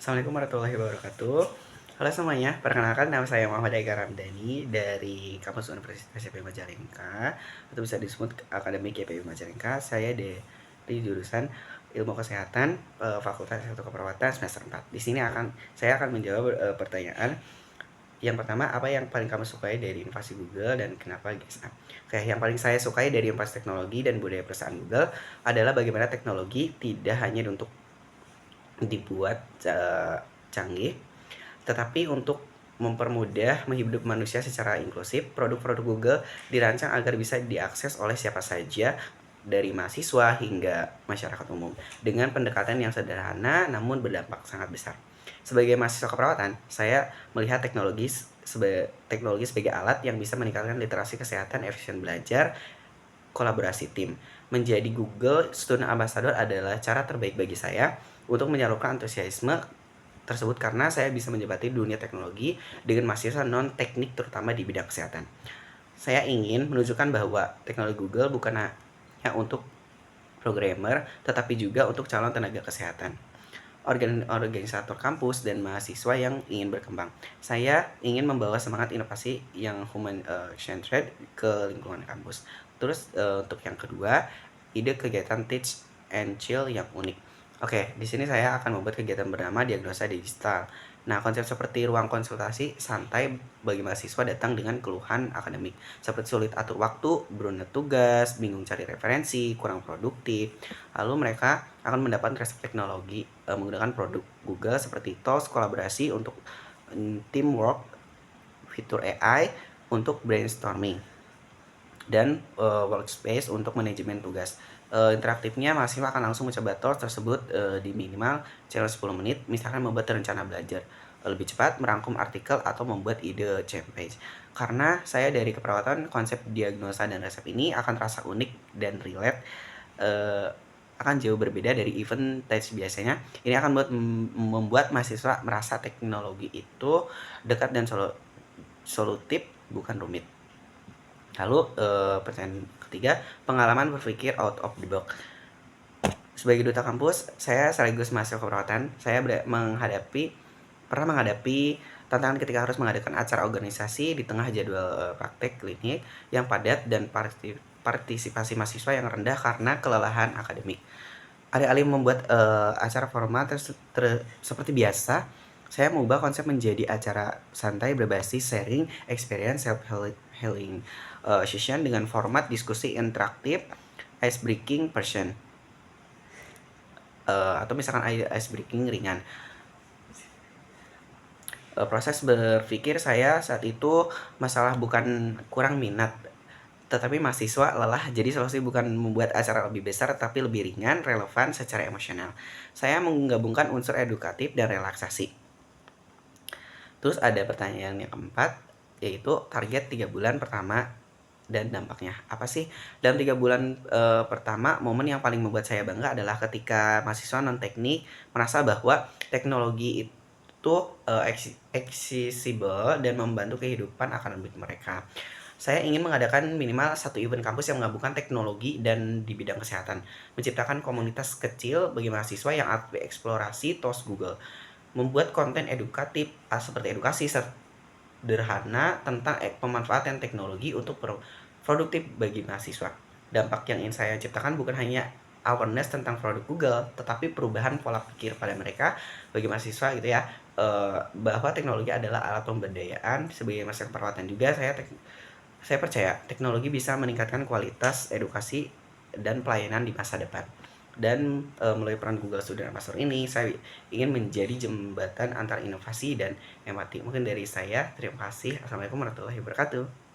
Assalamualaikum warahmatullahi wabarakatuh. Halo semuanya, perkenalkan nama saya Muhammad Eka Ramdhani dari Kampus Universitas IPB Majalengka atau bisa disebut Akademik IPB Majalengka. Saya dari jurusan Ilmu Kesehatan, Fakultas Ilmu Keperawatan semester 4. Di sini saya akan menjawab pertanyaan. Yang pertama, apa yang paling kamu sukai dari inovasi Google dan kenapa guys? Oke, yang paling saya sukai dari inovasi teknologi dan budaya perusahaan Google adalah bagaimana teknologi tidak hanya untuk dibuat canggih, tetapi untuk mempermudah hidup manusia secara inklusif. Produk-produk Google dirancang agar bisa diakses oleh siapa saja, dari mahasiswa hingga masyarakat umum, dengan pendekatan yang sederhana namun berdampak sangat besar. Sebagai mahasiswa keperawatan, saya melihat teknologi sebagai alat yang bisa meningkatkan literasi kesehatan, efisien belajar, kolaborasi tim. Menjadi Google Student Ambassador adalah cara terbaik bagi saya untuk menyalurkan antusiasme tersebut, karena saya bisa menjabati dunia teknologi dengan mahasiswa non-teknik terutama di bidang kesehatan. Saya ingin menunjukkan bahwa teknologi Google bukan hanya untuk programmer, tetapi juga untuk calon tenaga kesehatan, organisator kampus, dan mahasiswa yang ingin berkembang. Saya ingin membawa semangat inovasi yang human centered ke lingkungan kampus. Terus untuk yang kedua, ide kegiatan Teach and Chill yang unik. Oke, di sini saya akan membuat kegiatan bernama diagnosa digital. Nah, konsep seperti ruang konsultasi santai bagi mahasiswa datang dengan keluhan akademik, seperti sulit atur waktu, berunut tugas, bingung cari referensi, kurang produktif. Lalu mereka akan mendapat resep teknologi menggunakan produk Google seperti tools kolaborasi untuk teamwork, fitur AI untuk brainstorming, dan workspace untuk manajemen tugas. Interaktifnya, mahasiswa akan langsung mencoba tools tersebut di minimal challenge 10 menit, misalkan membuat rencana belajar lebih cepat, merangkum artikel, atau membuat ide page. Karena saya dari keperawatan, konsep diagnosa dan resep ini akan terasa unik dan relate, akan jauh berbeda dari event test biasanya. Ini akan membuat mahasiswa merasa teknologi itu dekat dan solutif, bukan rumit. Lalu pertanyaan ketiga, pengalaman berpikir out of the box. Sebagai duta kampus, saya sekaligus mahasiswa keperawatan, saya pernah menghadapi tantangan ketika harus mengadakan acara organisasi di tengah jadwal praktek klinik yang padat dan partisipasi mahasiswa yang rendah karena kelelahan akademik. Alih-alih membuat acara formal seperti biasa, saya mengubah konsep menjadi acara santai berbasis sharing experience, self healing session dengan format diskusi interaktif, ice breaking person, atau misalkan ice breaking ringan. Proses berpikir saya saat itu, masalah bukan kurang minat, tetapi mahasiswa lelah. Jadi solusi bukan membuat acara lebih besar, tapi lebih ringan, relevan secara emosional. Saya menggabungkan unsur edukatif dan relaksasi. Terus ada pertanyaan yang keempat, yaitu target 3 bulan pertama dan dampaknya. Apa sih? Dalam 3 bulan pertama, momen yang paling membuat saya bangga adalah ketika mahasiswa non-teknik merasa bahwa teknologi itu accessible dan membantu kehidupan akademik mereka. Saya ingin mengadakan minimal satu event kampus yang menggabungkan teknologi dan di bidang kesehatan, menciptakan komunitas kecil bagi mahasiswa yang aktif eksplorasi tools Google, membuat konten edukatif seperti edukasi sederhana tentang pemanfaatan teknologi untuk produktif bagi mahasiswa. Dampak yang ingin saya ciptakan bukan hanya awareness tentang produk Google, tetapi perubahan pola pikir pada mereka, bagi mahasiswa gitu ya, bahwa teknologi adalah alat pemberdayaan. Sebagai mahasiswa perawatan juga, saya percaya teknologi bisa meningkatkan kualitas edukasi dan pelayanan di masa depan. Dan melalui peran Google Student Ambassador ini, saya ingin menjadi jembatan antara inovasi dan empati. Mungkin dari saya, terima kasih. Assalamualaikum warahmatullahi wabarakatuh.